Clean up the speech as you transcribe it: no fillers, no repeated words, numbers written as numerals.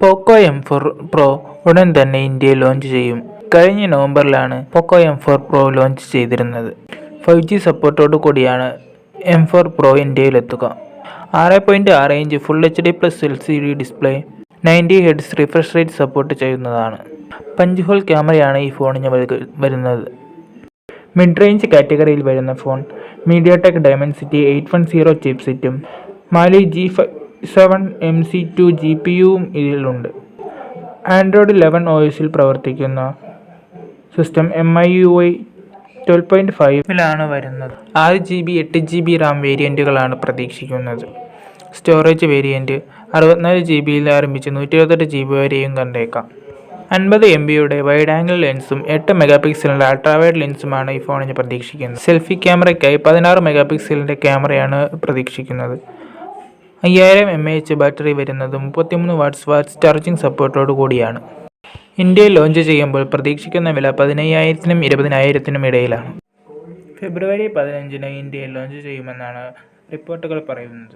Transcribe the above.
പോക്കോ M4 pro ഉടൻ തന്നെ ഇന്ത്യയിൽ ലോഞ്ച് ചെയ്യും. കഴിഞ്ഞ നവംബറിലാണ് പോക്കോ M4 പ്രോ ലോഞ്ച് ചെയ്തിരുന്നത്. 5G സപ്പോർട്ടോടു കൂടിയാണ് M4 പ്രോ ഇന്ത്യയിലെത്തുക. 6.6 inch full HD plus LCD display, 90 Hz refresh rate support ചെയ്യുന്നതാണ്. പഞ്ച് ഹോൾ ക്യാമറയാണ് ഈ ഫോണിന് വരുന്നത്. മിഡ് റേഞ്ച് കാറ്റഗറിയിൽ വരുന്ന ഫോൺ മീഡിയാടെക് ഡയമൻസിറ്റി 810 ചിപ്സെറ്റും മാലി G7 MC2 GPUവും ഇതിലുണ്ട്. ആൻഡ്രോയിഡ് 11 OSൽ പ്രവർത്തിക്കുന്ന സിസ്റ്റം MIUI 12.5ലാണ് വരുന്നത്. 6GB 8GB RAM വേരിയന്റുകളാണ് പ്രതീക്ഷിക്കുന്നത്. സ്റ്റോറേജ് വേരിയന്റ് 64GBയിൽ ആരംഭിച്ച് 128GB വരെയും കണ്ടേക്കാം. 50MBയുടെ വൈഡ് ആംഗിൾ ലെൻസും 8 മെഗാപിക്സലിന്റെ അൾട്രാവൈഡ് ലെൻസുമാണ് ഈ ഫോണിന് പ്രതീക്ഷിക്കുന്നത്. സെൽഫി ക്യാമറയ്ക്കായി 16 മെഗാപിക്സലിന്റെ ക്യാമറയാണ് പ്രതീക്ഷിക്കുന്നത്. 5000 mAh ബാറ്ററി വരുന്നതും 33 വാട്ട്സ് ഫാസ്റ്റ് ചാർജിംഗ് സപ്പോർട്ടോടു കൂടിയാണ്. ഇന്ത്യയിൽ ലോഞ്ച് ചെയ്യുമ്പോൾ പ്രതീക്ഷിക്കുന്ന വില 15,000-നും 20,000-നും ഇടയിലാണ്. ഫെബ്രുവരി 15-ന് ഇന്ത്യയിൽ ലോഞ്ച് ചെയ്യുമെന്നാണ് റിപ്പോർട്ടുകൾ പറയുന്നത്.